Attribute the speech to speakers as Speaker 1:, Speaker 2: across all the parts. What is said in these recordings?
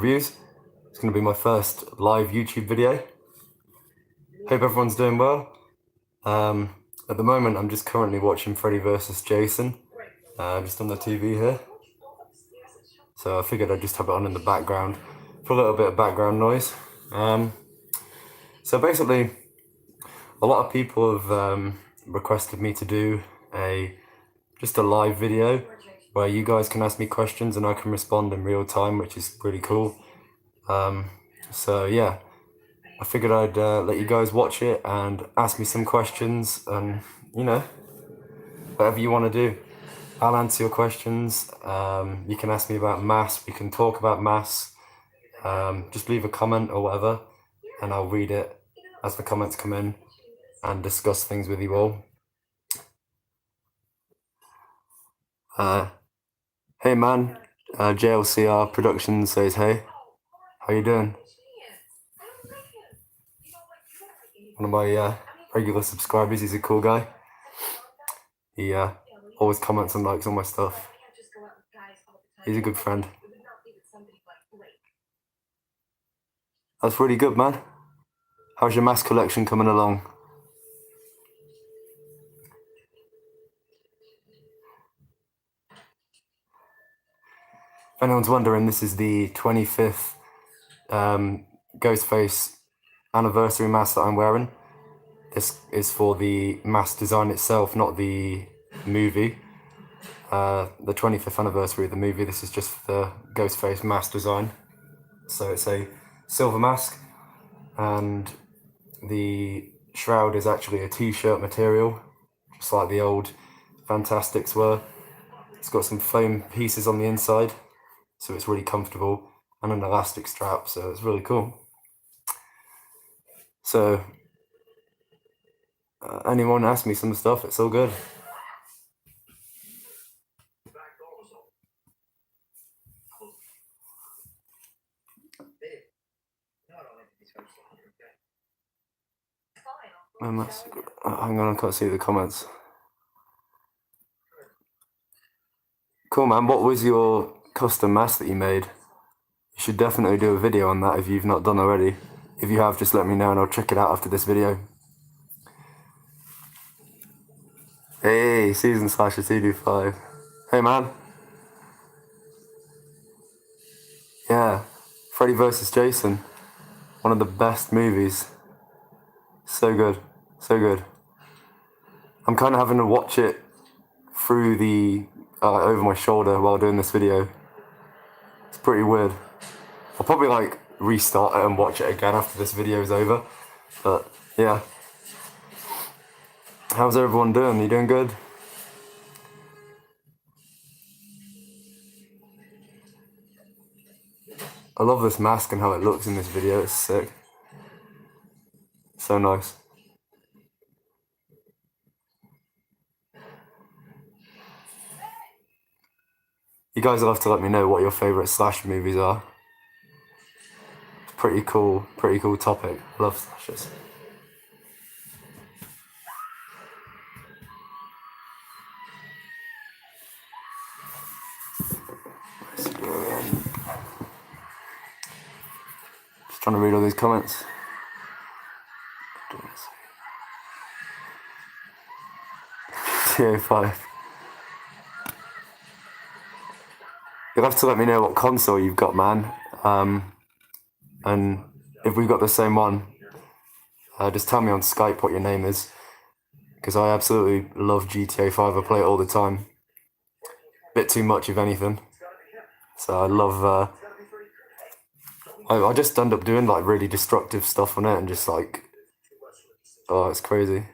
Speaker 1: reviews. It's going to be my first live YouTube video. Hope everyone's doing well. At the moment, I'm just currently watching Freddy vs. Jason, just on the TV here. So I figured I'd just have it on in the background for a little bit of background noise. So basically, a lot of people have requested me to do just a live video where you guys can ask me questions and I can respond in real time, which is really cool. So yeah, I figured I'd let you guys watch it and ask me some questions, and you know, whatever you want to do, I'll answer your questions. You can ask me about maths, we can talk about maths, just leave a comment or whatever and I'll read it as the comments come in and discuss things with you all. Hey man, JLCR Productions says hey, how you doing? One of my regular subscribers, he's a cool guy. He always comments and likes all my stuff. He's a good friend. That's really good, man. How's your mask collection coming along? If anyone's wondering, this is the 25th Ghostface anniversary mask that I'm wearing. This is for the mask design itself, not the movie. The 25th anniversary of the movie, this is just for the Ghostface mask design. So it's a silver mask, and the shroud is actually a t-shirt material, just like the old Fantastics were. It's got some foam pieces on the inside, so it's really comfortable, and an elastic strap, so it's really cool. So anyone ask me some stuff, it's all good. Hang on, I can't see the comments. Cool, man. What was your custom mask that you made? You should definitely do a video on that if you've not done already. If you have, just let me know and I'll check it out after this video. Hey, Season Slasher 225. Hey, man. Yeah, Freddy vs. Jason. One of the best movies. So good. So good. I'm kind of having to watch it through the over my shoulder while doing this video. It's pretty weird. I'll probably like restart it and watch it again after this video is over. But yeah. How's everyone doing? You doing good? I love this mask and how it looks in this video. It's sick. So nice. You guys will have to let me know what your favourite slasher movies are. It's pretty cool topic. I love slashers. Just trying to read all these comments. TA5. You'll have to let me know what console you've got, man. And if we've got the same one, just tell me on Skype what your name is. Because I absolutely love GTA 5. I play it all the time. Bit too much, if anything. So I love... I just end up doing like really destructive stuff on it and just like... Oh, it's crazy.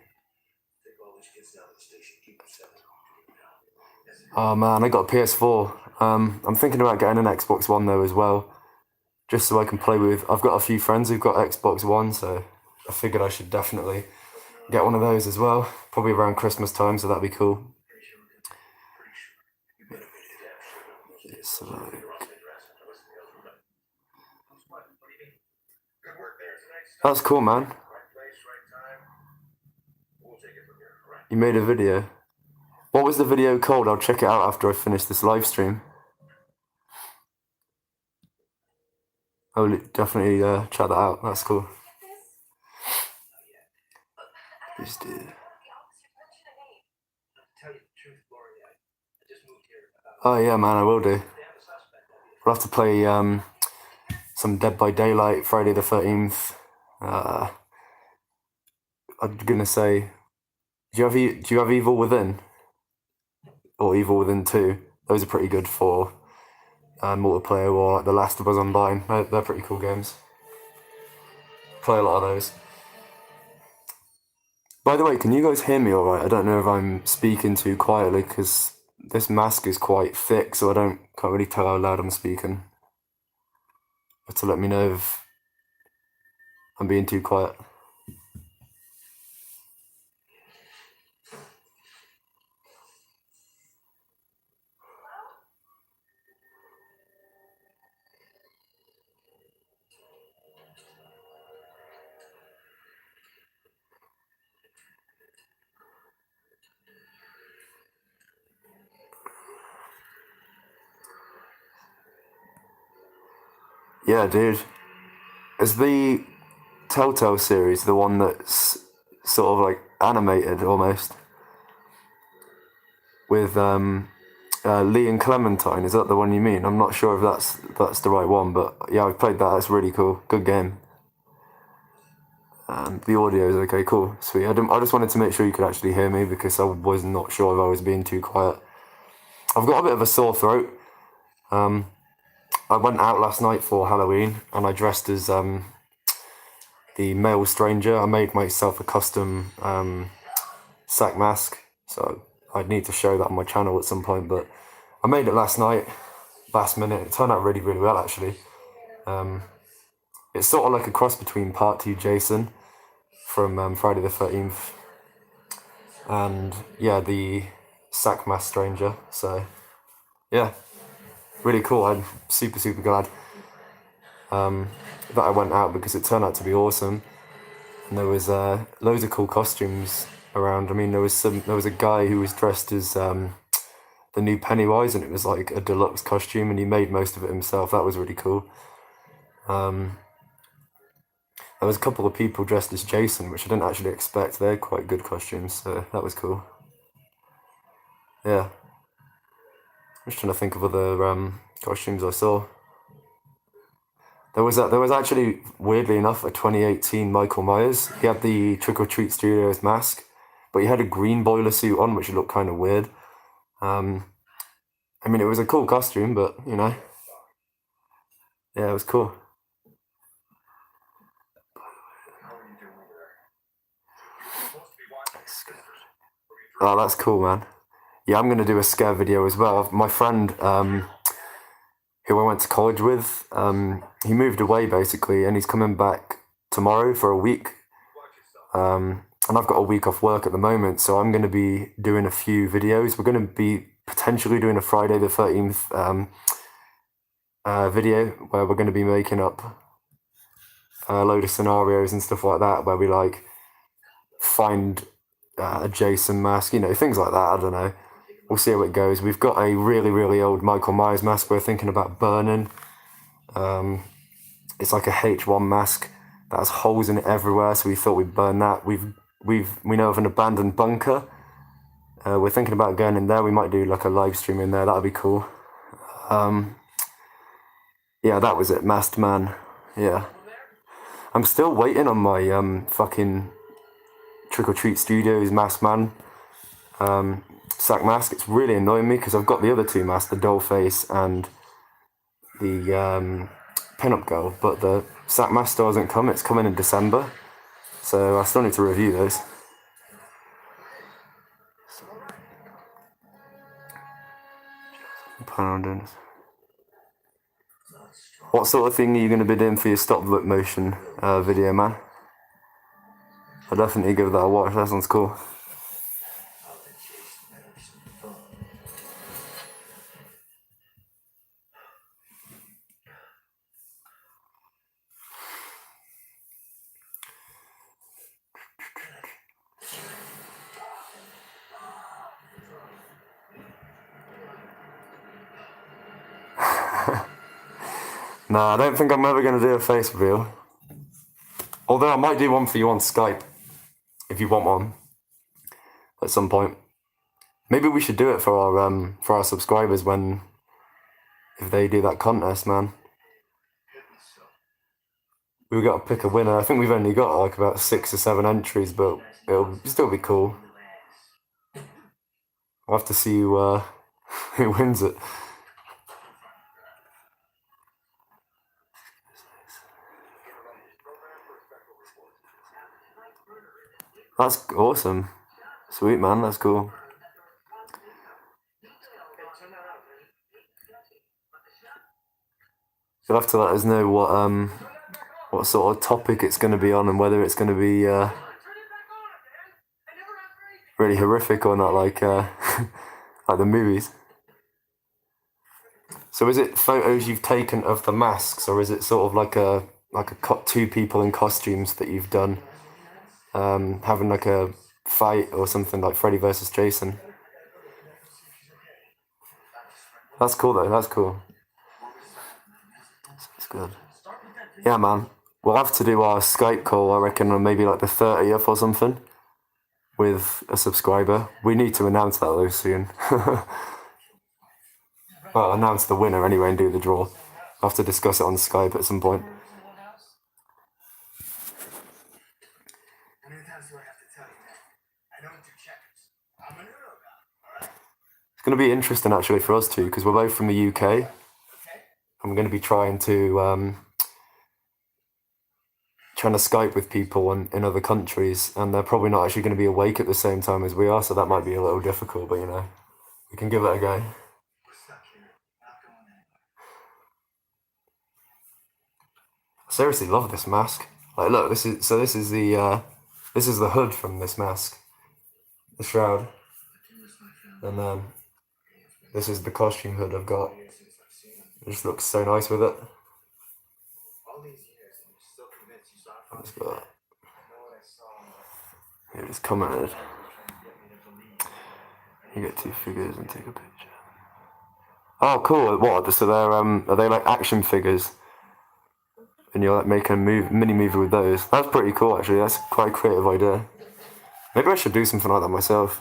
Speaker 1: Oh man, I got a PS4. I'm thinking about getting an Xbox One though as well, just so I can play with... I've got a few friends who've got Xbox One, so I figured I should definitely get one of those as well, probably around Christmas time, so that'd be cool. It's like... That's cool, man. You made a video. What was the video called? I'll check it out after I finish this live stream. I'll definitely check that out. That's cool. Just do. Oh yeah, man, I will do. We'll have to play some Dead by Daylight, Friday the 13th. I'm gonna say, do you have Evil Within or Evil Within 2? Those are pretty good for multiplayer, or like The Last of Us Online. They're pretty cool games. Play a lot of those. By the way, can you guys hear me alright? I don't know if I'm speaking too quietly because this mask is quite thick, so can't really tell how loud I'm speaking. But to let me know if I'm being too quiet. Yeah, dude. Is the Telltale series the one that's sort of like animated almost? With Lee and Clementine, is that the one you mean? I'm not sure if that's the right one, but yeah, I've played that. That's really cool. Good game. And the audio is okay, cool, sweet. I just wanted to make sure you could actually hear me because I was not sure if I was being too quiet. I've got a bit of a sore throat. I went out last night for Halloween and I dressed as the male stranger. I made myself a custom sack mask, so I'd need to show that on my channel at some point, but I made it last night, last minute. It turned out really, really well, actually. It's sort of like a cross between Part 2 Jason from Friday the 13th and, yeah, the sack mask stranger. So, yeah, really cool. I'm super, super glad that I went out because it turned out to be awesome. And there was loads of cool costumes around. I mean, there was a guy who was dressed as the new Pennywise, and it was like a deluxe costume, and he made most of it himself. That was really cool. There was a couple of people dressed as Jason, which I didn't actually expect. They're quite good costumes, so that was cool. Yeah. I'm just trying to think of other costumes I saw. There was actually, weirdly enough, a 2018 Michael Myers. He had the Trick or Treat Studios mask, but he had a green boiler suit on, which looked kind of weird. I mean, it was a cool costume, but, you know, yeah, it was cool. Oh, that's cool, man. Yeah, I'm going to do a scare video as well. My friend, who I went to college with, he moved away, basically, and he's coming back tomorrow for a week. And I've got a week off work at the moment, so I'm going to be doing a few videos. We're going to be potentially doing a Friday the 13th video where we're going to be making up a load of scenarios and stuff like that, where we like find a Jason mask, you know, things like that. I don't know. We'll see how it goes. We've got a really, really old Michael Myers mask we're thinking about burning. It's like a H1 mask that has holes in it everywhere, so we thought we'd burn that. We know of an abandoned bunker. We're thinking about going in there. We might do like a live stream in there. That'd be cool. Yeah, that was it. Masked Man. Yeah. I'm still waiting on my fucking Trick or Treat Studios Masked Man sack mask. It's really annoying me because I've got the other two masks, the Dollface and the Pinup Girl, but the sack mask still hasn't come. It's coming in December, so I still need to review those. What sort of thing are you going to be doing for your stop motion video, man? I'll definitely give that a watch. That sounds cool. Nah, I don't think I'm ever going to do a face reveal. Although I might do one for you on Skype, if you want one, at some point. Maybe we should do it for our subscribers if they do that contest, man. We've got to pick a winner. I think we've only got like about 6 or 7 entries, but it'll still be cool. I'll have to see who wins it. That's awesome. Sweet, man. That's cool. You'll have to let us know what sort of topic it's going to be on and whether it's going to be really horrific or not, like like the movies. So is it photos you've taken of the masks, or is it sort of like two people in costumes that you've done, having like a fight or something like Freddy versus Jason? That's cool though. That's cool. That's good. Yeah, man. We'll have to do our Skype call, I reckon, on maybe like the 30th or something, with a subscriber. We need to announce that though soon. Well, announce the winner anyway and do the draw. I'll have to discuss it on Skype at some point. It's going to be interesting actually for us too, because we're both from the UK. I'm going to be trying to Skype with people in other countries, and they're probably not actually going to be awake at the same time as we are, so that might be a little difficult, but you know, we can give it a go. I seriously love this mask. Like, look, this is the hood from this mask, the shroud, and this is the costume hood I've got. It just looks so nice with it. He just commented. You get 2 figures and take a picture. Oh, cool. What? So they're are they like action figures? And you're like making a mini movie with those. That's pretty cool, actually. That's quite a creative idea. Maybe I should do something like that myself.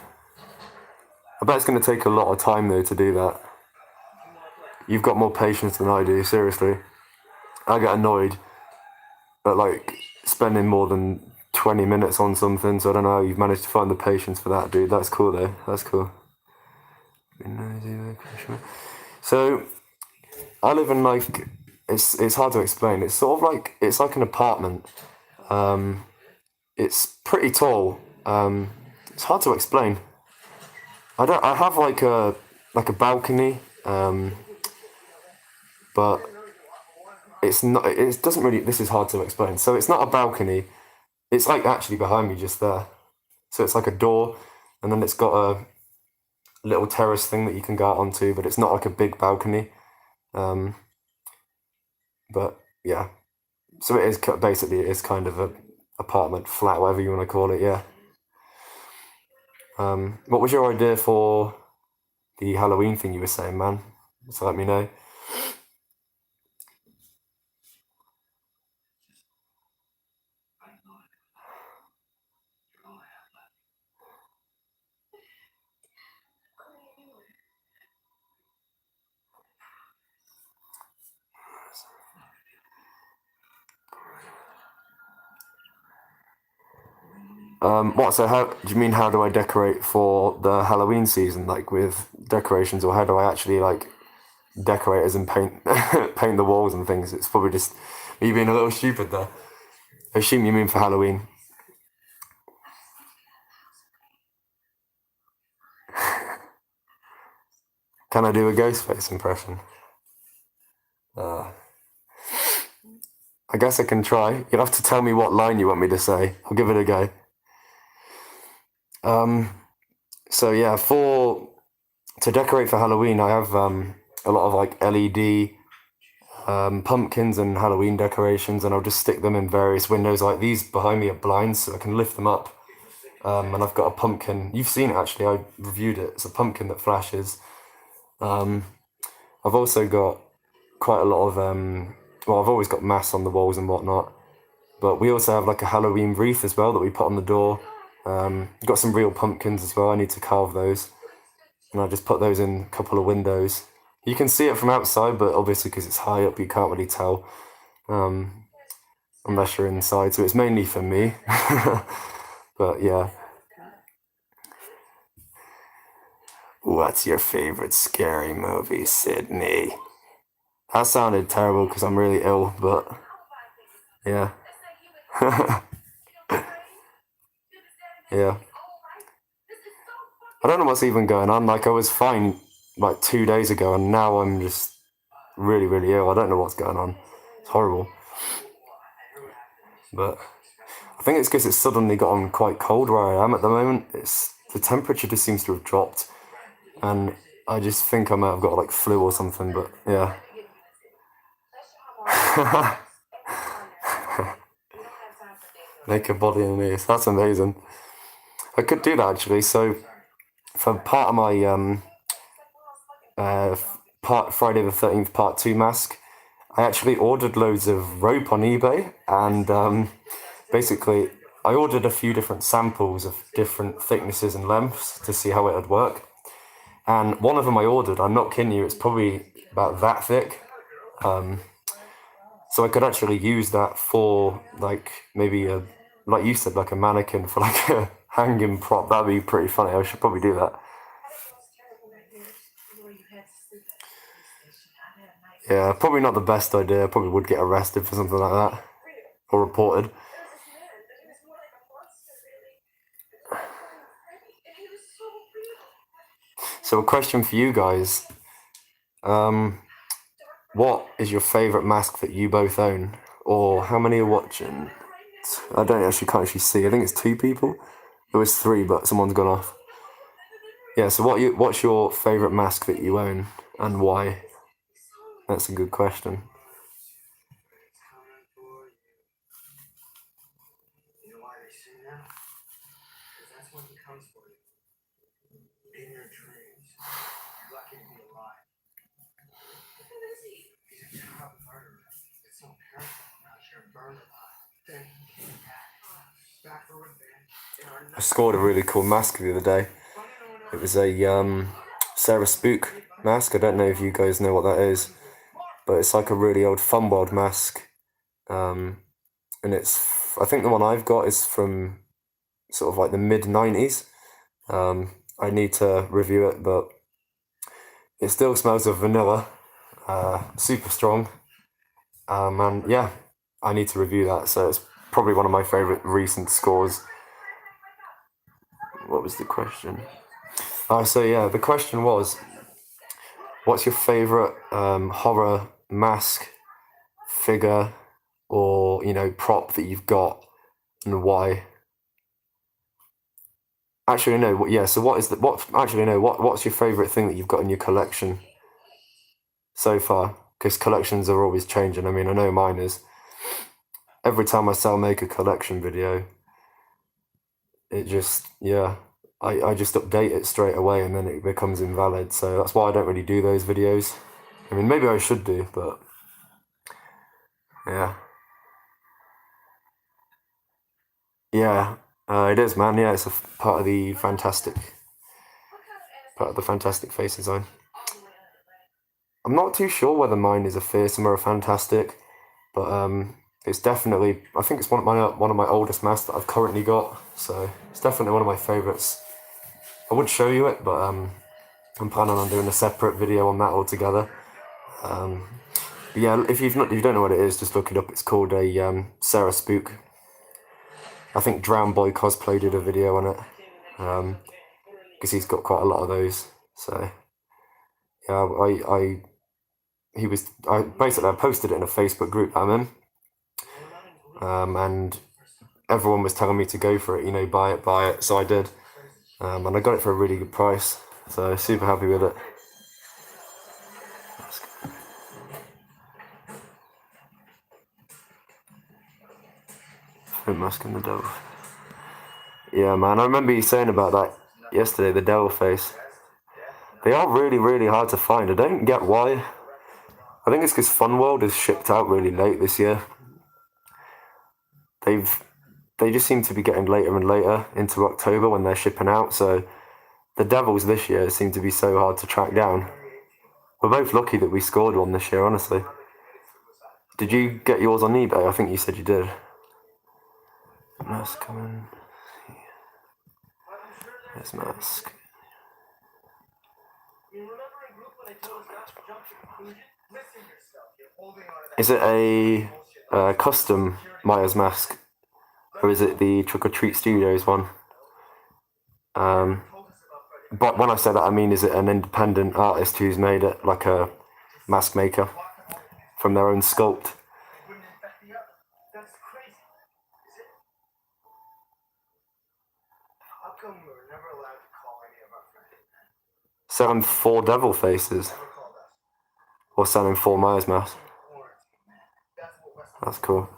Speaker 1: I bet it's going to take a lot of time though to do that. You've got more patience than I do, seriously. I get annoyed at like spending more than 20 minutes on something, so I don't know how you've managed to find the patience for that, dude. That's cool though. That's cool. So I live in like it's hard to explain. It's sort of like it's like an apartment. It's pretty tall. It's hard to explain. I have like a balcony, but it's not. It doesn't really. This is hard to explain. So it's not a balcony. It's like actually behind me, just there. So it's like a door, and then it's got a little terrace thing that you can go out onto, but it's not like a big balcony. But yeah, so it is basically it is kind of a apartment, flat, whatever you want to call it. Yeah. What was your idea for the Halloween thing you were saying, man? So let me know. What? So how do you mean? How do I decorate for the Halloween season, like with decorations, or how do I actually like decorate as in paint paint the walls and things? It's probably just me being a little stupid there. I assume you mean for Halloween. Can I do a ghost face impression? I guess I can try. You'll have to tell me what line you want me to say. I'll give it a go. So yeah, to decorate for Halloween, I have a lot of like LED pumpkins and Halloween decorations, and I'll just stick them in various windows. Like these behind me are blinds, so I can lift them up. And I've got a pumpkin. You've seen it actually. I reviewed it. It's a pumpkin that flashes. I've also got quite a lot of well, I've always got masks on the walls and whatnot. But we also have like a Halloween wreath as well that we put on the door. Got some real pumpkins as well. I need to carve those. And I just put those in a couple of windows. You can see it from outside, but obviously because it's high up, you can't really tell unless you're inside. So it's mainly for me. But yeah. What's your favorite scary movie, Sydney? That sounded terrible because I'm really ill, but yeah. Yeah. I don't know what's even going on. Like, I was fine like 2 days ago, and now I'm just really, really ill. I don't know what's going on. It's horrible. But I think it's because it's suddenly gotten quite cold where I am at the moment. The temperature just seems to have dropped, and I just think I might have got like flu or something. But yeah. Naked body and knees. That's amazing. I could do that actually. So for part of my Friday the 13th Part 2 mask, I actually ordered loads of rope on eBay, and basically I ordered a few different samples of different thicknesses and lengths to see how it would work. And one of them I ordered, I'm not kidding you, it's probably about that thick. So I could actually use that for like maybe like you said, like a mannequin for like a hanging prop. That'd be pretty funny. I should probably do that. Yeah, probably not the best idea. I probably would get arrested for something like that, or reported. So a question for you guys. What is your favourite mask that you both own? Or how many are watching? I can't actually see. I think it's 2 people. It was 3, but someone's gone off. Yeah, so what's your favourite mask that you own and why? That's a good question. I scored a really cool mask the other day. It was a Sarah Spook mask. I don't know if you guys know what that is, but it's like a really old Fun World mask. And I think the one I've got is from sort of like the mid-90s. I need to review it, but it still smells of vanilla, super strong. And yeah, I need to review that. So it's probably one of my favourite recent scores. What was the question? So yeah, the question was, what's your favourite horror mask, figure, or prop that you've got, and why? Actually, no. Yeah. So what's your favourite thing that you've got in your collection so far? Because collections are always changing. I mean, I know mine is. Every time I make a collection video, it just I just update it straight away, and then it becomes invalid. So that's why I don't really do those videos. I mean, maybe I should do, but yeah. Yeah, it is, man. Yeah, it's a part of the fantastic face design. I'm not too sure whether mine is a fearsome or a fantastic, but it's definitely. I think it's one of my oldest masks that I've currently got. So it's definitely one of my favourites. I would show you it, but I'm planning on doing a separate video on that altogether. But yeah, if you don't know what it is, just look it up. It's called a Sarah Spook. I think Drown Boy Cosplay did a video on it, because he's got quite a lot of those. So yeah, I posted it in a Facebook group I'm in, and everyone was telling me to go for it. Buy it. So I did, and I got it for a really good price. So super happy with it. Mask in the devil. Yeah, man, I remember you saying about that yesterday, the devil face. They are really, really hard to find. I don't get why. I think it's because Fun World is shipped out really late this year. They just seem to be getting later and later into October when they're shipping out. So the Devils this year seem to be so hard to track down. We're both lucky that we scored one this year, honestly. Did you get yours on eBay? I think you said you did. Mask coming. There's Mask. Is it a custom Myers mask? Or is it the Trick or Treat Studios one? But when I say that, I mean, is it an independent artist who's made it, like a mask maker from their own sculpt? Selling 4 devil faces? Or selling 4 Myers masks? That's cool.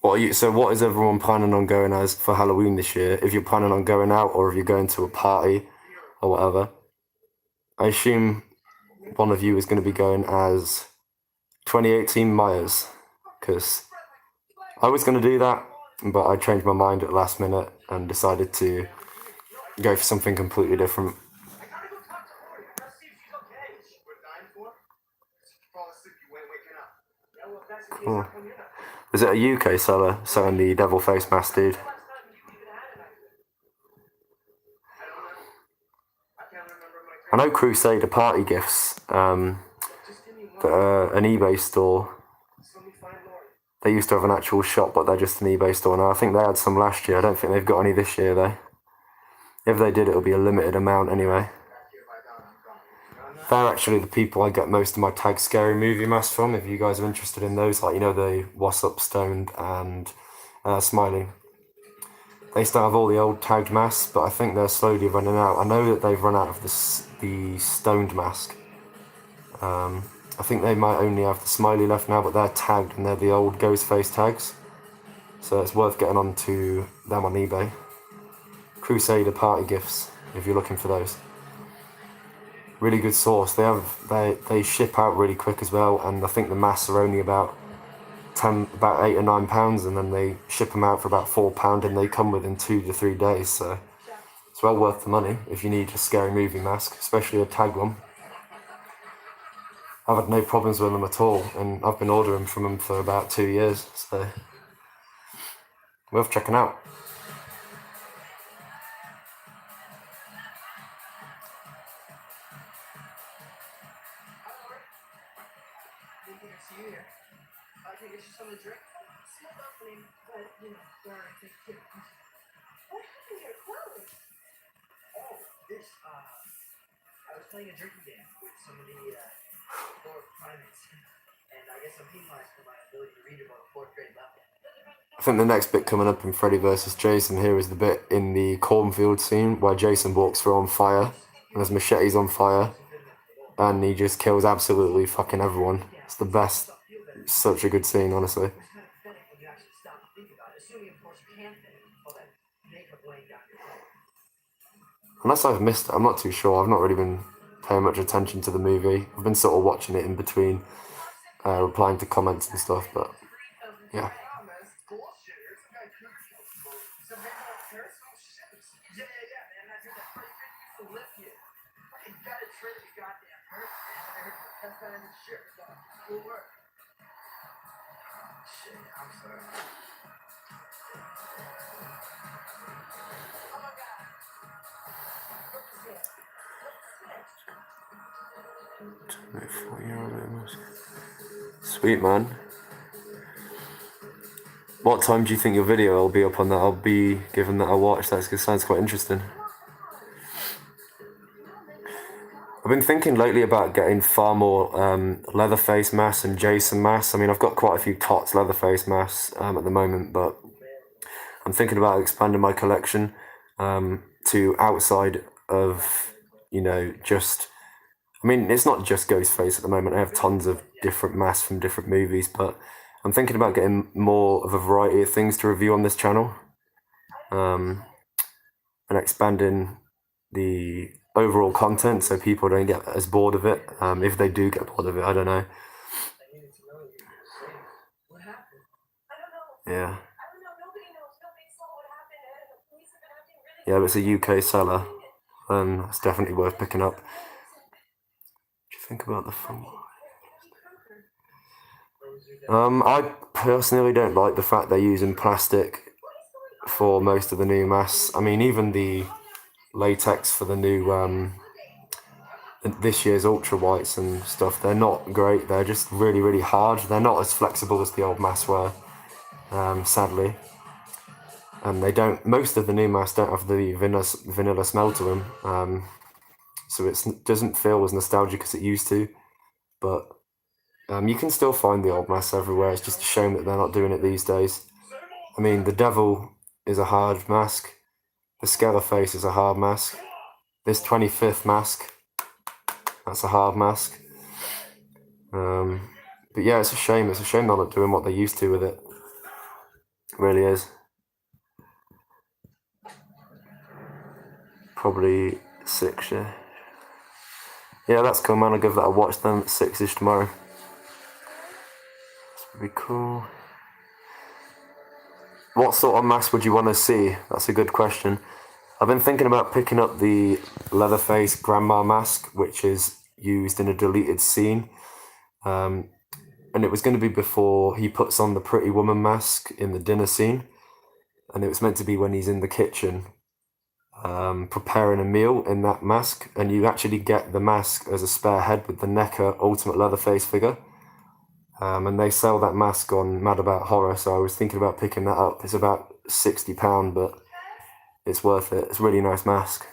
Speaker 1: What is everyone planning on going as for Halloween this year? If you're planning on going out or if you're going to a party or whatever. I assume one of you is going to be going as 2018 Myers, because I was going to do that, but I changed my mind at the last minute and decided to go for something completely different. Cool. Is it a UK seller selling the devil face mask, dude? I know Crusader Party Gifts, an eBay store. They used to have an actual shop, but they're just an eBay store now. I think they had some last year. I don't think they've got any this year, though. If they did, it'll be a limited amount anyway. They're actually the people I get most of my Tag Scary Movie masks from, if you guys are interested in those. Like, you know, the What's Up Stoned and Smiling. They still have all the old tagged masks, but I think they're slowly running out. I know that they've run out of the stoned mask. I think they might only have the Smiley left now, but they're tagged and they're the old Ghostface tags. So it's worth getting onto them on eBay. Crusader Party Gifts, if you're looking for those. Really good source. They ship out really quick as well, and I think the masks are only about £8 or £9, and then they ship them out for about £4, and they come within 2 to 3 days. So it's well worth the money if you need a scary movie mask, especially a tag one. I've had no problems with them at all, and I've been ordering from them for about 2 years, so worth checking out.
Speaker 2: I was playing a drinking game with some of the lower primates, and I guess I'm penalized for my ability to read about a 4th grade level.
Speaker 1: I think the next bit coming up in Freddy vs. Jason here is the bit in the cornfield scene where Jason walks through on fire, and his machete's on fire, and he just kills absolutely fucking everyone. It's the best. It's such a good scene, honestly. Unless I've missed it, I'm not too sure. I've not really been paying much attention to the movie. I've been sort of watching it in between, replying to comments and stuff, but yeah. Sweet, man. What time do you think your video will be up on that? I'll be giving that a watch. That sounds quite interesting. I've been thinking lately about getting far more Leatherface masks and Jason masks. I mean, I've got quite a few Tots Leatherface masks at the moment, but I'm thinking about expanding my collection to outside of, you know, just I mean, it's not just Ghostface at the moment. I have tons of different masks from different movies, but I'm thinking about getting more of a variety of things to review on this channel, and expanding the overall content so people don't get as bored of it. If they do get bored of it, I don't know. Yeah. Yeah, but it's a UK seller, and it's definitely worth picking up. What do you think about the film? I personally don't like the fact they're using plastic for most of the new masks. I mean, even the latex for the new this year's ultra whites and stuff, they're not great. They're just really, really hard. They're not as flexible as the old masks were, sadly. And they don't. Most of the new masks don't have the vanilla smell to them, so it doesn't feel as nostalgic as it used to. But you can still find the old masks everywhere. It's just a shame that they're not doing it these days. I mean, the devil is a hard mask. The Scarface is a hard mask. This 25th mask, that's a hard mask. But yeah, it's a shame. It's a shame they're not doing what they used to with it. It really is. Probably 6, yeah. Yeah, that's cool, man. I'll give that a watch then at 6-ish tomorrow. That's pretty cool. What sort of mask would you want to see? That's a good question. I've been thinking about picking up the Leatherface Grandma mask, which is used in a deleted scene. And it was going to be before he puts on the Pretty Woman mask in the dinner scene. And it was meant to be when he's in the kitchen preparing a meal in that mask. And you actually get the mask as a spare head with the NECA Ultimate Leatherface figure. And they sell that mask on Mad About Horror, so I was thinking about picking that up. It's about £60, but it's worth it. It's a really nice mask.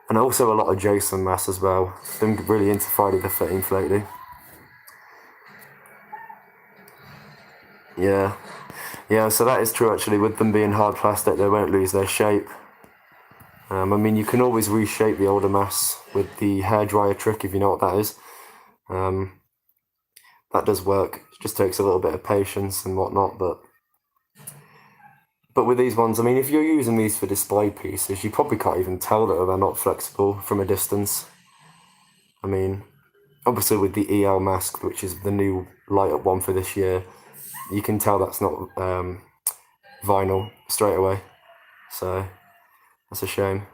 Speaker 1: And also a lot of Jason masks as well. Been really into Friday the 13th lately. Yeah. Yeah, so that is true actually. With them being hard plastic, they won't lose their shape. I mean, you can always reshape the older masks with the hairdryer trick, if you know what that is. That does work. It just takes a little bit of patience and whatnot, but with these ones, I mean, if you're using these for display pieces, you probably can't even tell that they're not flexible from a distance. I mean, obviously with the EL mask, which is the new light-up one for this year, you can tell that's not vinyl straight away. So that's a shame.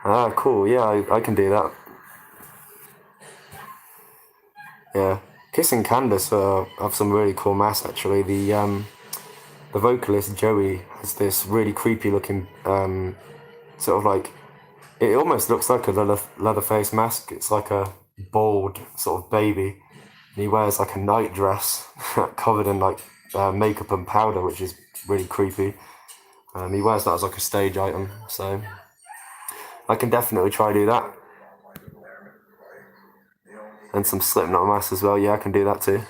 Speaker 1: Ah, cool. Yeah, I can do that. Yeah, Kiss and Candace have some really cool masks actually. The vocalist Joey has this really creepy looking sort of like, it almost looks like a Leatherface mask. It's like a bald sort of baby, and he wears like a night dress covered in like makeup and powder, which is really creepy. He wears that as like a stage item, so I can definitely try do that. And some Slipknot masks as well. Yeah, I can do that too.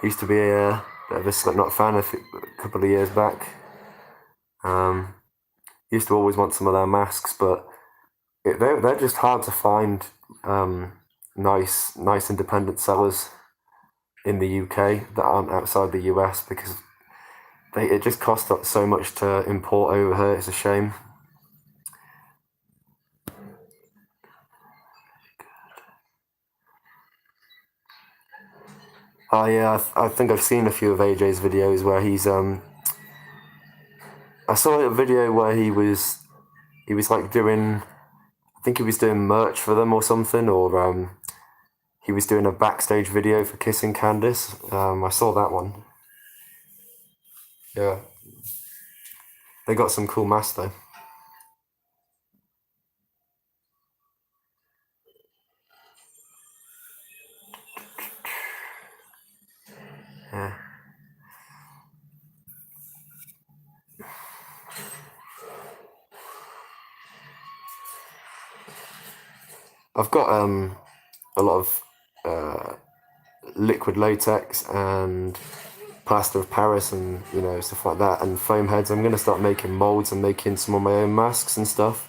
Speaker 1: Used to be a bit of a Slipknot fan a couple of years back. Used to always want some of their masks, but they're just hard to find. Nice independent sellers in the UK that aren't outside the US, because it just costs so much to import over here. It's a shame. Yeah, I think I've seen a few of AJ's videos where he's I saw a video where he was like doing, I think he was doing merch for them or something, or he was doing a backstage video for Kissing Candice. I saw that one. Yeah, they got some cool masks though. Yeah. I've got a lot of liquid latex and plaster of Paris and, you know, stuff like that, and foam heads. I'm going to start making molds and making some of my own masks and stuff.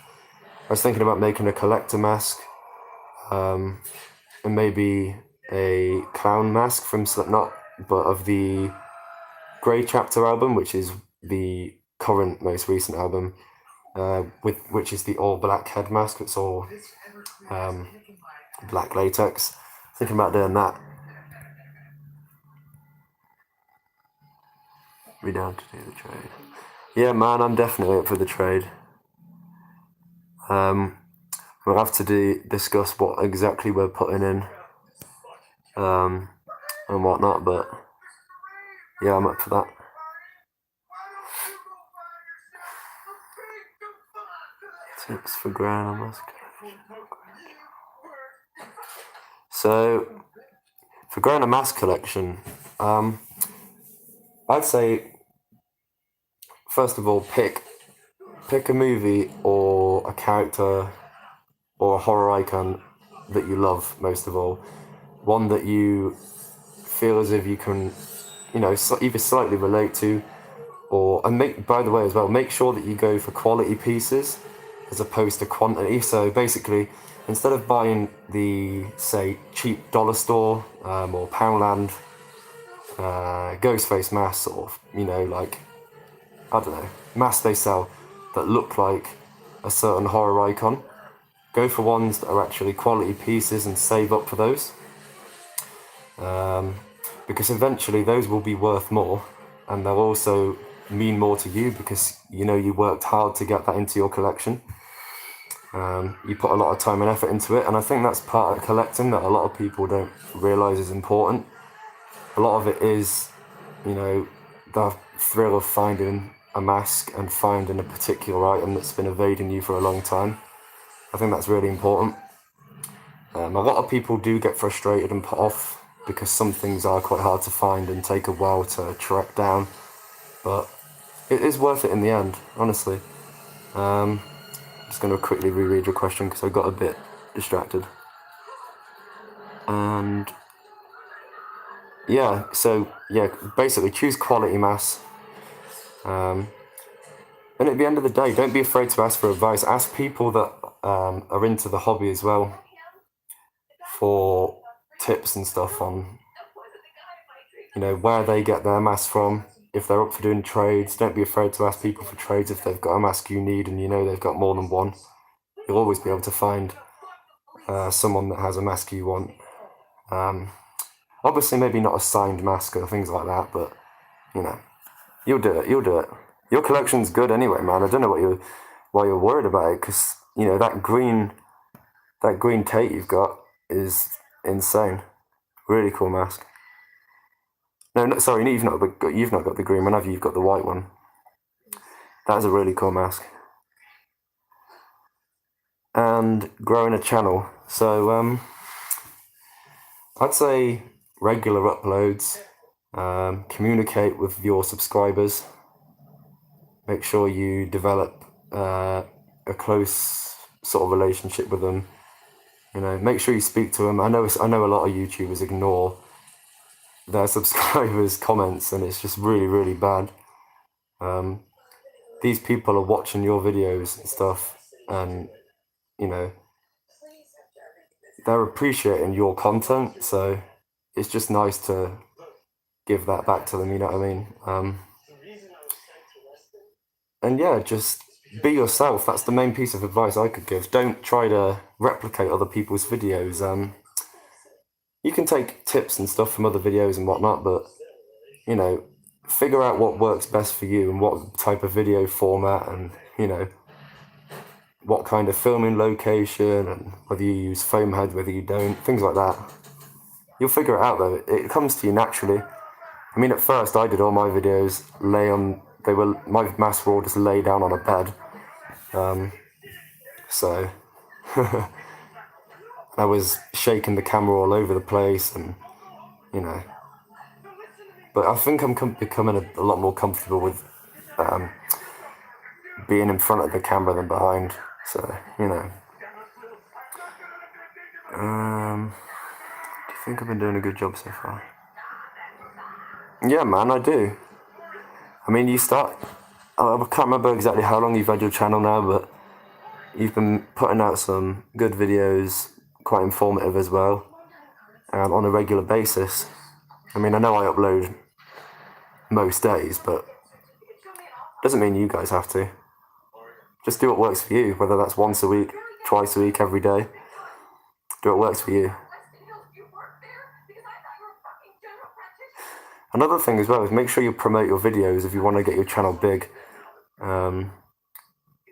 Speaker 1: I was thinking about making a collector mask, and maybe a clown mask from Slipknot, but of the Grey Chapter album, which is the current most recent album, which is the all black head mask. It's all black latex. Thinking about doing that. Be down to do the trade. Yeah, man, I'm definitely up for the trade. We'll have to discuss what exactly we're putting in, and whatnot, but yeah, I'm up for that. Tips for growing a mask. So, for growing a mask collection, I'd say, first of all, pick a movie or a character or a horror icon that you love most of all. One that you feel as if you can, you know, either slightly relate to, by the way as well, make sure that you go for quality pieces as opposed to quantity. So basically, instead of buying the, say, cheap dollar store or Poundland Ghostface masks, or, you know, like, I don't know, masks they sell that look like a certain horror icon, go for ones that are actually quality pieces and save up for those. Because eventually those will be worth more, and they'll also mean more to you because, you know, you worked hard to get that into your collection. You put a lot of time and effort into it, and I think that's part of collecting that a lot of people don't realise is important. A lot of it is, you know, the thrill of finding a mask and finding a particular item that's been evading you for a long time. I think that's really important. A lot of people do get frustrated and put off because some things are quite hard to find and take a while to track down, but it is worth it in the end, honestly. I'm just going to quickly reread your question because I got a bit distracted. And yeah, so yeah, basically choose quality masks. And at the end of the day, don't be afraid to ask for advice. Ask people that are into the hobby as well for tips and stuff on, you know, where they get their masks from. If they're up for doing trades, don't be afraid to ask people for trades if they've got a mask you need and you know they've got more than one. You'll always be able to find someone that has a mask you want. Obviously, maybe not a signed mask or things like that, but, you know, you'll do it. Your collection's good anyway, man. I don't know why you're worried about it, because, you know, that green Tate you've got is insane. Really cool mask. No, sorry, you've not got the green one, have you? You've got the white one. That is a really cool mask. And growing a channel. So, I'd say regular uploads, communicate with your subscribers, make sure you develop a close sort of relationship with them. You know, make sure you speak to them. I know a lot of YouTubers ignore their subscribers' comments, and it's just really, really bad. These people are watching your videos and stuff, and, you know, they're appreciating your content, so it's just nice to give that back to them, you know what I mean? And yeah, just be yourself. That's the main piece of advice I could give. Don't try to replicate other people's videos. You can take tips and stuff from other videos and whatnot, but, you know, figure out what works best for you and what type of video format, and, you know, what kind of filming location, and whether you use foam head, whether you don't, things like that. You'll figure it out though. It comes to you naturally. I mean, at first I did all my videos my masks were all just lay down on a bed. So I was shaking the camera all over the place, and, you know, but I think I'm becoming a lot more comfortable with being in front of the camera than behind. So, you know, do you think I've been doing a good job so far? Yeah, man, I do. I mean, I can't remember exactly how long you've had your channel now, but you've been putting out some good videos, quite informative as well, on a regular basis. I mean, I know I upload most days, but doesn't mean you guys have to. Just do what works for you, whether that's once a week, twice a week, every day. Do what works for you. Another thing as well is make sure you promote your videos if you want to get your channel big.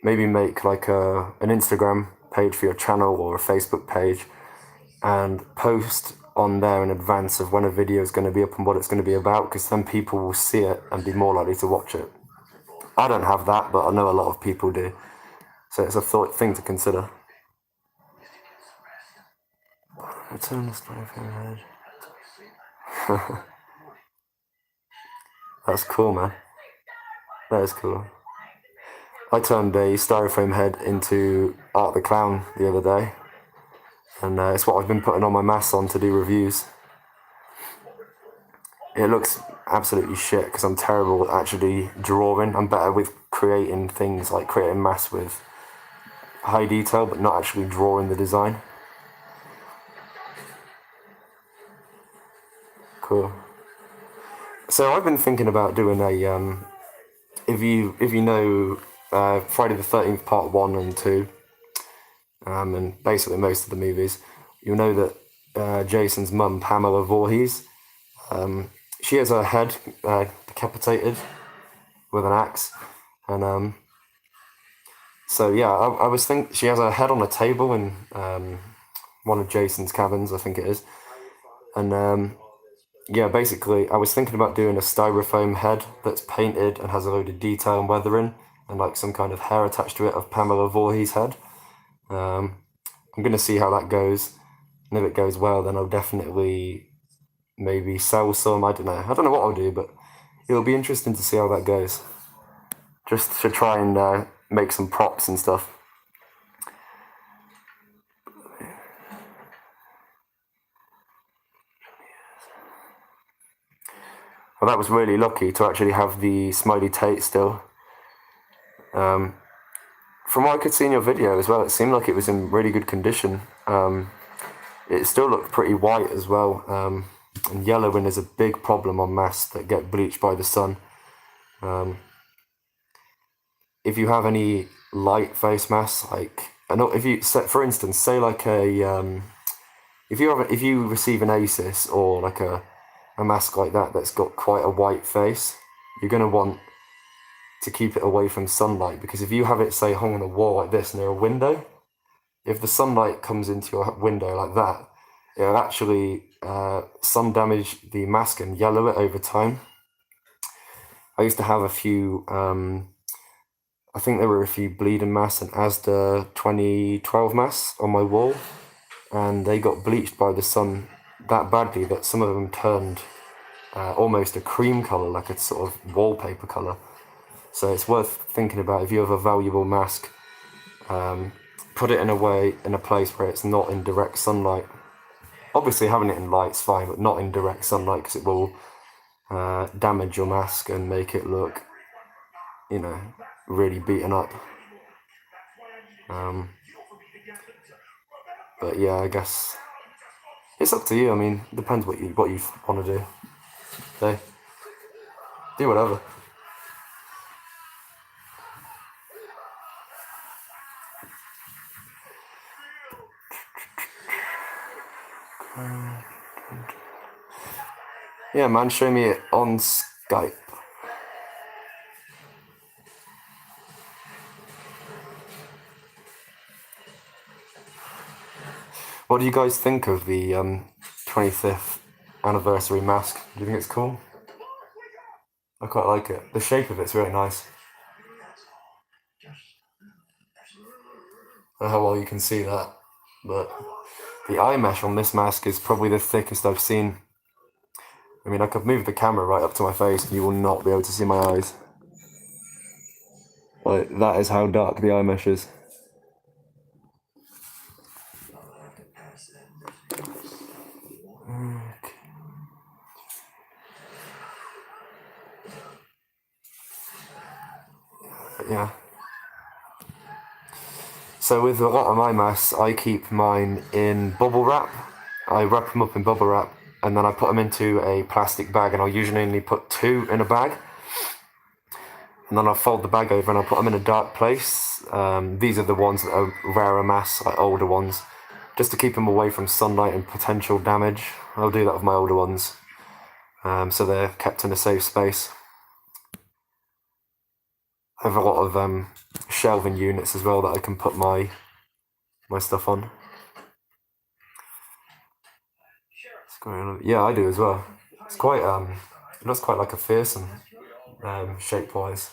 Speaker 1: Maybe make like an Instagram page for your channel or a Facebook page and post on there in advance of when a video is going to be up and what it's going to be about, because then people will see it and be more likely to watch it. I don't have that, but I know a lot of people do. So it's a thing to consider. Return the styrofoam head. That's cool, man. That is cool. I turned a styrofoam head into Art the Clown the other day, and it's what I've been putting on my masks on to do reviews. It looks absolutely shit because I'm terrible at actually drawing. I'm better with creating things, like creating masks with high detail, but not actually drawing the design. Cool. So I've been thinking about doing a if you know Friday the 13th Part 1 and 2, and basically most of the movies, you'll know that Jason's mum, Pamela Voorhees, she has her head decapitated with an axe, and so yeah, I was thinking she has her head on a table in one of Jason's cabins, I think it is, and yeah, basically I was thinking about doing a styrofoam head that's painted and has a load of detail and weathering and like some kind of hair attached to it of Pamela Voorhees' head. I'm gonna see how that goes, and if it goes well, then I'll definitely maybe sell some. I don't know what I'll do, but it'll be interesting to see how that goes. Just to try and make some props and stuff. Well, that was really lucky to actually have the Smiley Tate still. From what I could see in your video as well, it seemed like it was in really good condition. It still looked pretty white as well, and yellowing is a big problem on masks that get bleached by the sun. If you have any light face masks, like I know if you for instance, say like if you receive an ASIS or like a mask like that that's got quite a white face, you're gonna want to keep it away from sunlight, because if you have it say hung on a wall like this near a window, if the sunlight comes into your window like that, it'll actually sun damage the mask and yellow it over time. I used to have a few I think there were a few bleeding masks and Asda 2012 masks on my wall, and they got bleached by the sun that badly that some of them turned almost a cream colour, like a sort of wallpaper colour. So it's worth thinking about. If you have a valuable mask, put it in a place where it's not in direct sunlight. Obviously having it in light's fine, but not in direct sunlight, because it will damage your mask and make it look, really beaten up. But yeah, I guess it's up to you. I mean, it depends what you want to do. So do whatever. Yeah, man, show me it on Skype. What do you guys think of the 25th anniversary mask? Do you think it's cool? I quite like it. The shape of it's really nice. I don't know how well you can see that, but the eye mesh on this mask is probably the thickest I've seen. I mean, I could move the camera right up to my face and you will not be able to see my eyes. Like, that is how dark the eye mesh is. yeah. So with a lot of my masks, I keep mine in bubble wrap. I wrap them up in bubble wrap and then I put them into a plastic bag, and I'll usually only put 2 in a bag. And then I'll fold the bag over and I'll put them in a dark place. These are the ones that are rarer masks, like older ones, just to keep them away from sunlight and potential damage. I'll do that with my older ones, so they're kept in a safe space. I have a lot of shelving units as well that I can put my stuff on. Yeah, I do as well. It's quite it looks quite like a fearsome shape wise.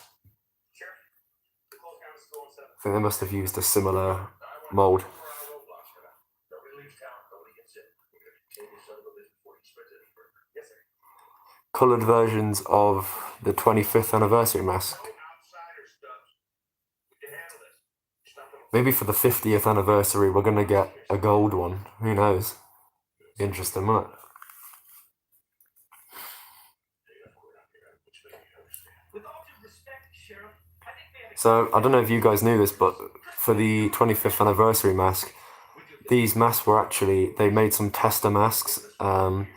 Speaker 1: I think they must have used a similar mold. Coloured versions of the 25th anniversary mask. Maybe for the 50th anniversary we're going to get a gold one. Who knows? Interesting, won't it? So, I don't know if you guys knew this, but for the 25th anniversary mask, these masks were actually, they made some tester masks, and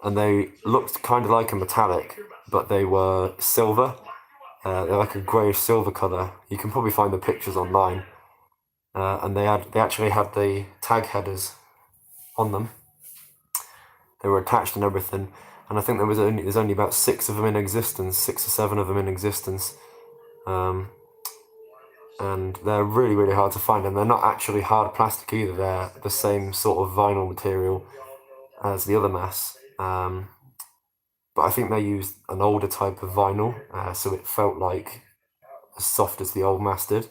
Speaker 1: they looked kind of like a metallic, but they were silver. They're like a greyish silver colour. You can probably find the pictures online. And they actually had the tag headers on them. They were attached and everything. And I think there's only about 6 of them in existence, 6 or 7 of them in existence. And they're really, really hard to find, and they're not actually hard plastic either. They're the same sort of vinyl material as the other masks, but I think they used an older type of vinyl, so it felt like as soft as the old mask did,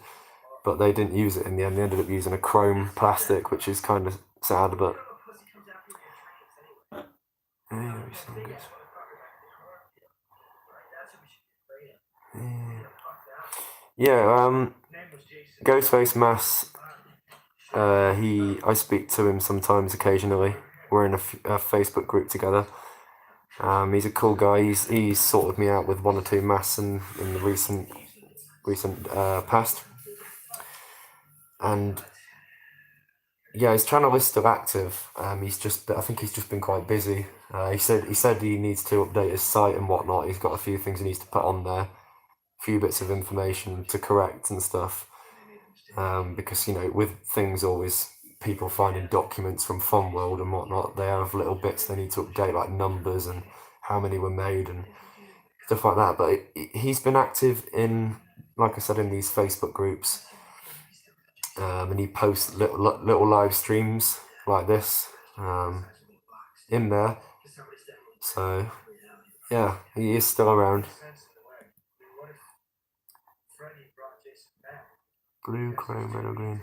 Speaker 1: but they didn't use it in the end. They ended up using a chrome plastic, which is kind of sad, but yeah, Ghostface Mass, I speak to him sometimes, occasionally. We're in a Facebook group together. He's a cool guy. He's sorted me out with 1 or 2 masks in the recent past, and yeah, his channel is still active. I think he's just been quite busy. He said he needs to update his site and whatnot. He's got a few things he needs to put on there, a few bits of information to correct and stuff. Because with things always, people finding documents from Fun World and whatnot, they have little bits they need to update, like numbers and how many were made and stuff like that. But he's been active in, like I said, in these Facebook groups, and he posts little live streams like this in there. So yeah, he is still around. Blue, chrome, red or green.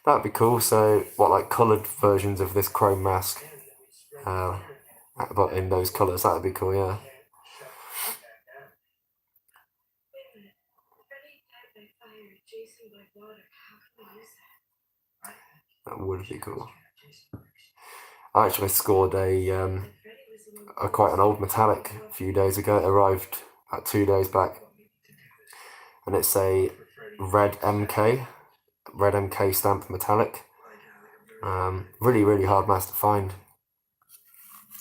Speaker 1: That'd be cool. So what, like coloured versions of this chrome mask, but in those colours? That'd be cool, yeah. That would be cool. I actually scored a quite an old metallic a few days ago. It arrived about 2 days back, and it's a red MK stamp metallic. Really, really hard mask to find.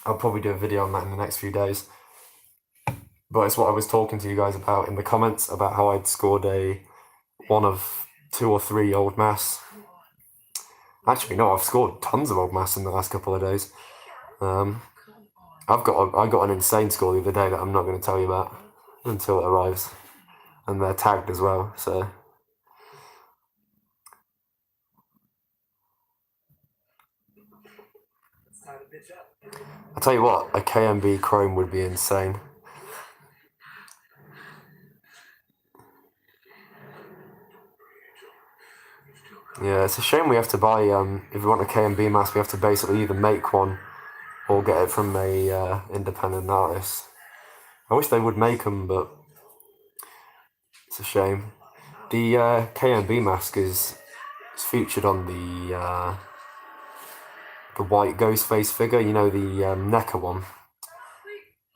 Speaker 1: I'll probably do a video on that in the next few days. But it's what I was talking to you guys about in the comments, about how I'd scored one of 2 or 3 old masks. Actually, no, I've scored tons of old masks in the last couple of days. I got an insane score the other day that I'm not going to tell you about until it arrives, and they're tagged as well. So I tell you what, a KMB Chrome would be insane. Yeah, it's a shame we have to buy, if we want a KMB mask, we have to basically either make one or get it from a independent artist. I wish they would make them, but it's a shame. The KMB mask is featured on the white Ghostface figure, the NECA one.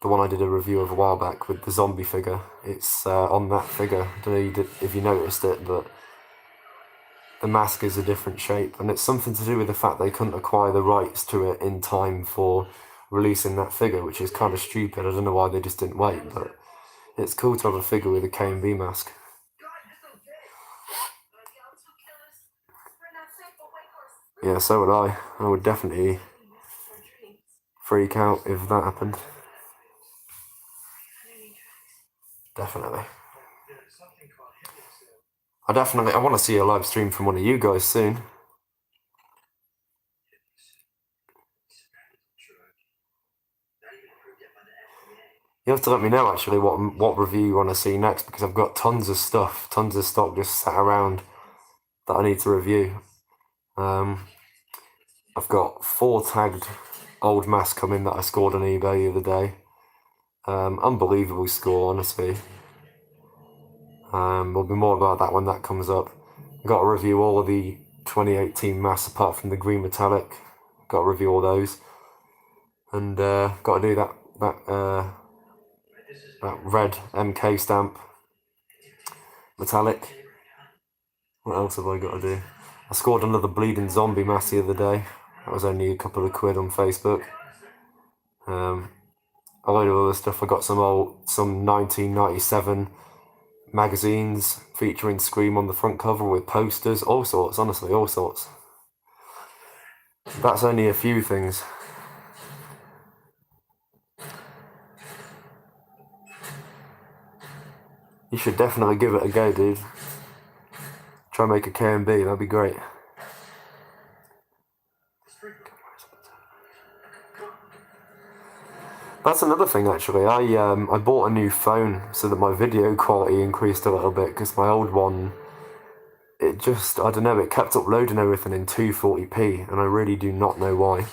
Speaker 1: the one I did a review of a while back with the zombie figure. It's on that figure. I don't know if you noticed it, but the mask is a different shape, and it's something to do with the fact they couldn't acquire the rights to it in time for releasing that figure, which is kind of stupid. I don't know why they just didn't wait, but it's cool to have a figure with a K&B mask. Yeah, so would I. I would definitely freak out if that happened. Definitely. I want to see a live stream from one of you guys soon. You have to let me know actually what review you want to see next, because I've got tons of stock just sat around that I need to review. I've got 4 tagged old masks coming that I scored on eBay the other day. Unbelievable score, honestly. There'll be more about that when that comes up. I've got to review all of the 2018 masks apart from the green metallic. Got to review all those, and got to do that red MK stamp metallic. What else have I got to do? I scored another bleeding zombie mask the other day. That was only a couple of quid on Facebook. A load of other stuff. I got some 1997 magazines featuring Scream on the front cover with posters, all sorts, honestly, all sorts. That's only a few things. You should definitely give it a go, dude. Try and make a K&B, that'd be great. That's another thing actually. I bought a new phone so that my video quality increased a little bit, because my old one, it just, I don't know, it kept uploading everything in 240p, and I really do not know why.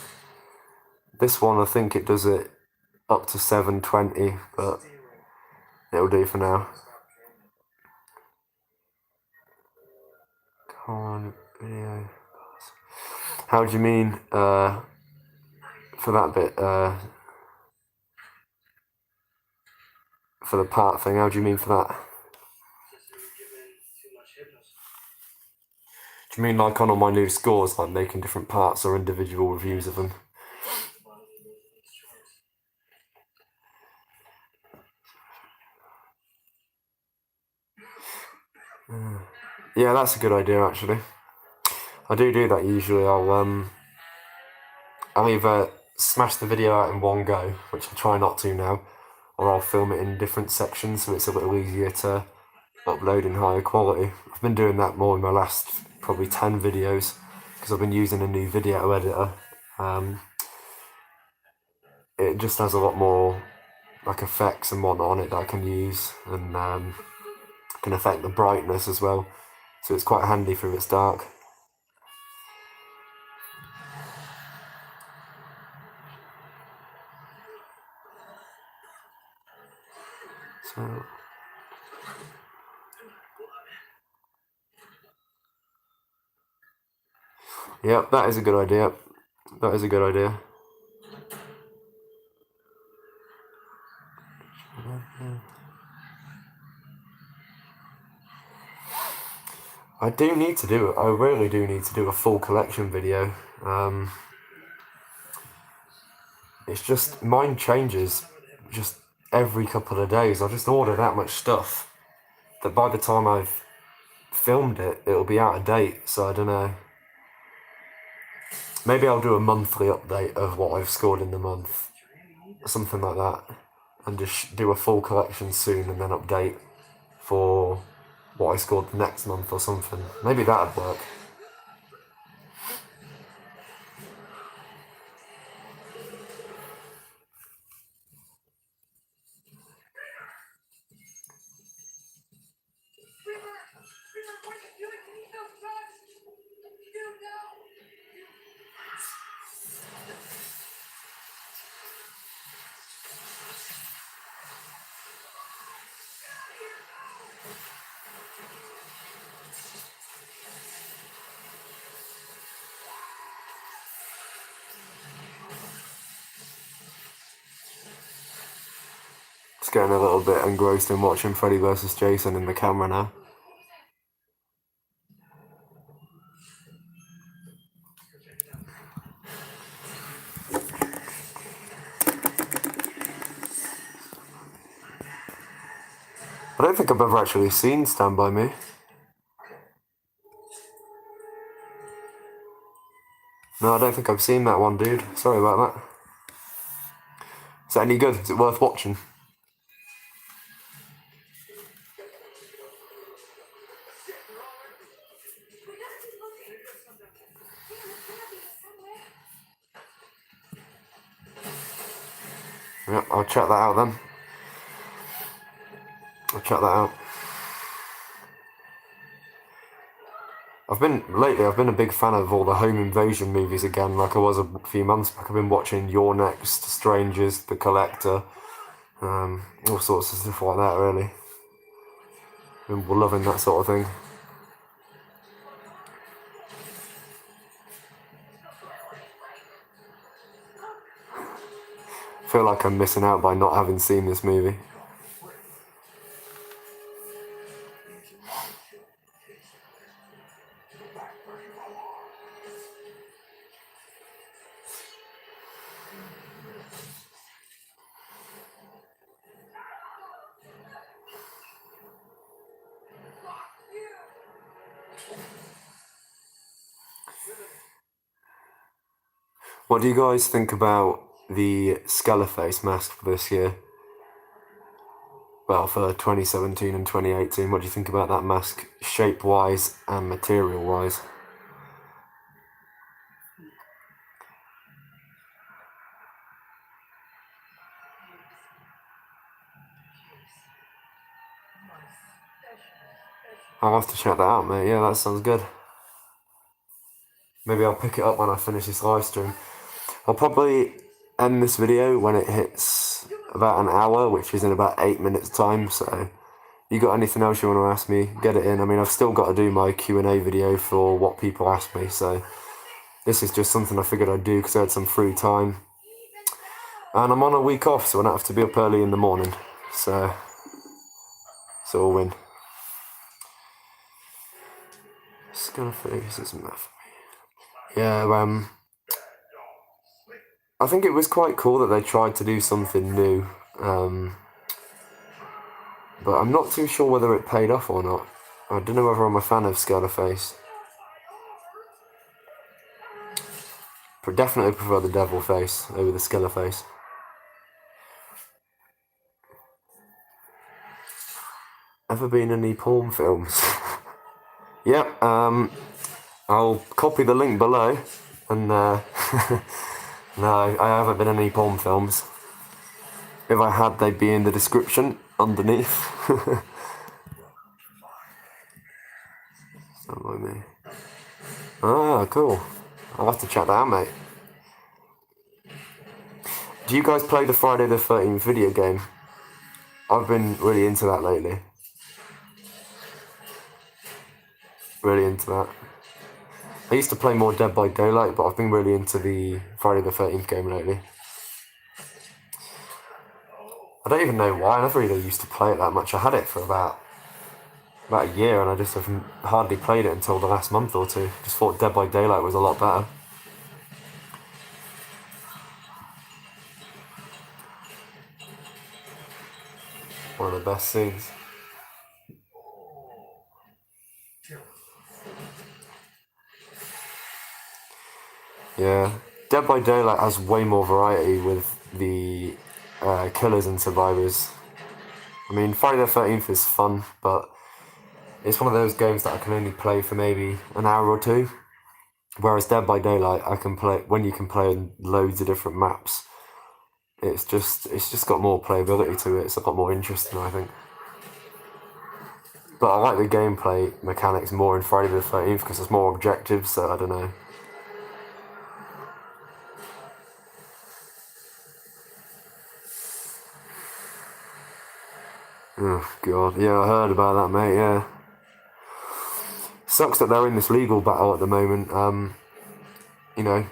Speaker 1: This one, I think it does it up to 720, but it'll do for now. Come on, video. How do you mean, for that bit, for the part thing, how do you mean for that? Do you mean like on all my new scores, like making different parts or individual reviews of them? Yeah, that's a good idea actually. I do that usually. I'll either smash the video out in one go, which I try not to now, or I'll film it in different sections so it's a little easier to upload in higher quality. I've been doing that more in my last probably 10 videos, because I've been using a new video editor. It just has a lot more like effects and whatnot on it that I can use, and can affect the brightness as well, so it's quite handy for if it's dark. So yeah, that is a good idea. That is a good idea. I really do need to do a full collection video. It's just, mine changes just every couple of days. I just order that much stuff that by the time I've filmed it, it'll be out of date. So I don't know. Maybe I'll do a monthly update of what I've scored in the month, something like that, and just do a full collection soon and then update for what I scored next month or something. Maybe that'd work. Just getting a little bit engrossed in watching Freddy vs. Jason in the camera now. I don't think I've ever actually seen Stand By Me. No, I don't think I've seen that one, dude. Sorry about that. Is that any good? Is it worth watching? Yep, I'll check that out then. I'll check that out. I've been a big fan of all the home invasion movies again, like I was a few months back. I've been watching You're Next, Strangers, The Collector, all sorts of stuff like that, really. Been loving that sort of thing. I feel like I'm missing out by not having seen this movie. What do you guys think about the Skeleface mask for this year? Well, for 2017 and 2018, what do you think about that mask, shape-wise and material-wise? I'll have to check that out, mate. Yeah, that sounds good. Maybe I'll pick it up when I finish this live stream. I'll probably end this video when it hits about an hour, which is in about 8 minutes time, so you got anything else you want to ask me, get it in. I mean, I've still got to do my Q&A video for what people ask me, so this is just something I figured I'd do because I had some free time. And I'm on a week off, so I don't have to be up early in the morning, so it's all win. Skeleface is enough. Yeah, I think it was quite cool that they tried to do something new, but I'm not too sure whether it paid off or not. I don't know whether I'm a fan of Skeleface. But definitely prefer the devil face over the Skeleface. Ever been in any porn films? Yep, I'll copy the link below, and no, I haven't been in any porn films. If I had, they'd be in the description underneath. Stand By Me. Ah, cool. I'll have to check that out, mate. Do you guys play the Friday the 13th video game? I've been really into that lately. Really into that. I used to play more Dead by Daylight, but I've been really into the Friday the 13th game lately. I don't even know why. I never really used to play it that much. I had it for about a year, and I just haven't hardly played it until the last month or two. Just thought Dead by Daylight was a lot better. One of the best scenes. Yeah, Dead by Daylight has way more variety with the killers and survivors. I mean, Friday the 13th is fun, but it's one of those games that I can only play for maybe an hour or two. Whereas Dead by Daylight, I can play when you can play on loads of different maps. It's just got more playability to it. It's a lot more interesting, I think. But I like the gameplay mechanics more in Friday the 13th because it's more objective. So I don't know. Oh god, yeah, I heard about that, mate. Yeah, sucks that they're in this legal battle at the moment. You know,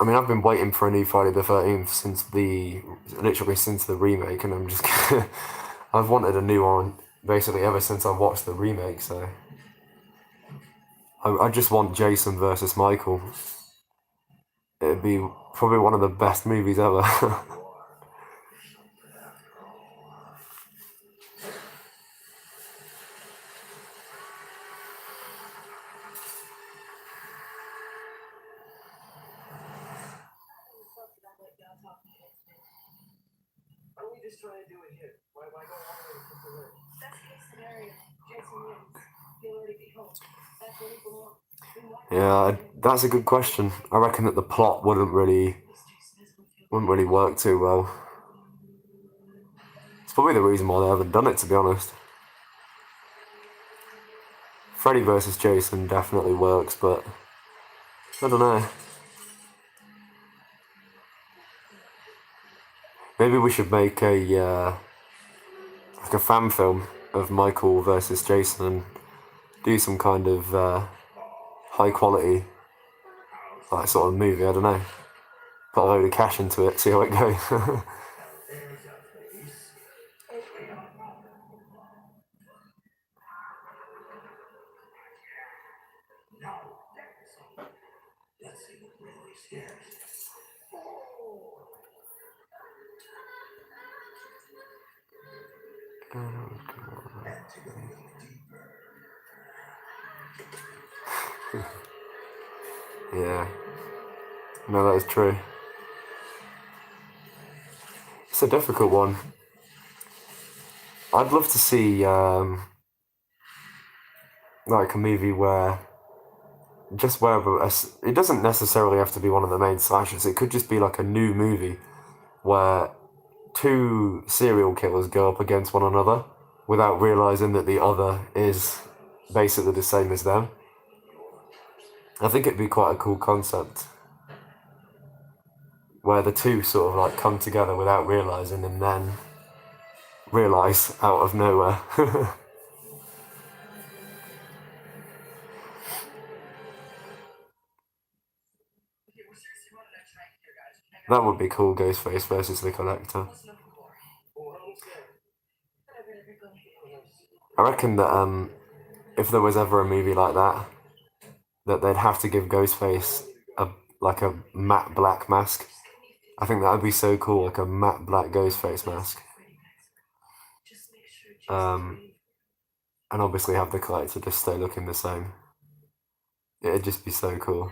Speaker 1: I mean, I've been waiting for a new Friday the 13th literally since the remake, and I'm just, I've wanted a new one basically ever since I watched the remake, so. I just want Jason versus Michael. It'd be probably one of the best movies ever.
Speaker 2: Why don't we just try and do it here? Why go all the way to Crystal Lake? Best case scenario, Jason wins. He'll already be home. That's where he belongs.
Speaker 1: Yeah, that's a good question. I reckon that the plot wouldn't really work too well. It's probably the reason why they haven't done it, to be honest. Freddy versus Jason definitely works, but I don't know. Maybe we should make a like a fan film of Michael versus Jason and do some kind of high quality like sort of movie. I don't know. Put a load of cash into it, see how it goes. Yeah. No, that is true. It's a difficult one. I'd love to see like a movie where it doesn't necessarily have to be one of the main slashers. It could just be like a new movie where two serial killers go up against one another without realizing that the other is basically the same as them. I think it'd be quite a cool concept where the two sort of like come together without realizing and then realize out of nowhere. That would be cool, Ghostface versus the Collector. I reckon that if there was ever a movie like that they'd have to give Ghostface a matte black mask. I think that would be so cool, like a matte black Ghostface mask. And obviously have the Collector just stay looking the same. It'd just be so cool.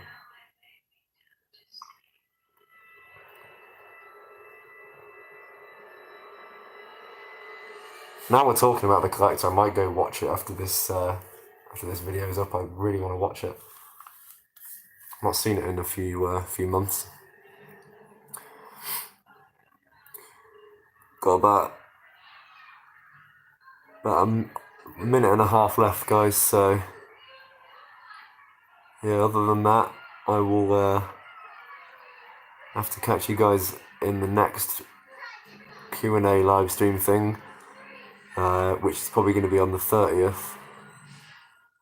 Speaker 1: Now we're talking about the Collector, I might go watch it after this video is up. I really want to watch it. I've not seen it in a few months. Got about a minute and a half left, guys, so yeah, other than that, I will have to catch you guys in the next Q&A live stream thing, which is probably going to be on the 30th.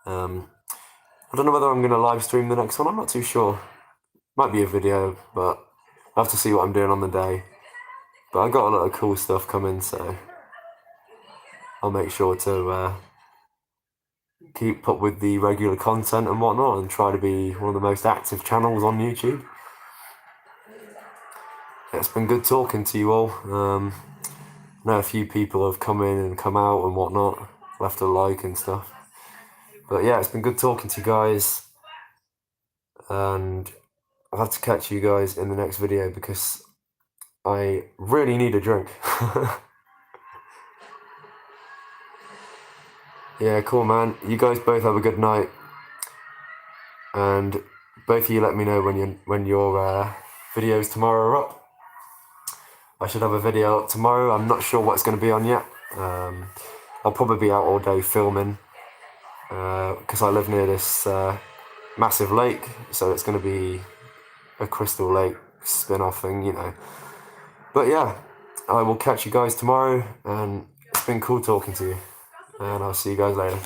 Speaker 1: I don't know whether I'm going to live stream the next one, I'm not too sure. Might be a video, but I'll have to see what I'm doing on the day. But I got a lot of cool stuff coming, so I'll make sure to keep up with the regular content and whatnot and try to be one of the most active channels on YouTube. It's been good talking to you all. I know a few people have come in and come out and whatnot, left a like and stuff. But yeah, it's been good talking to you guys. And I'll have to catch you guys in the next video because I really need a drink. Yeah, cool, man. You guys both have a good night. And both of you let me know when your videos tomorrow are up. I should have a video up tomorrow. I'm not sure what it's going to be on yet. I'll probably be out all day filming because I live near this massive lake, so it's going to be a Crystal Lake spin-off thing, you know. But yeah, I will catch you guys tomorrow, and it's been cool talking to you, and I'll see you guys later.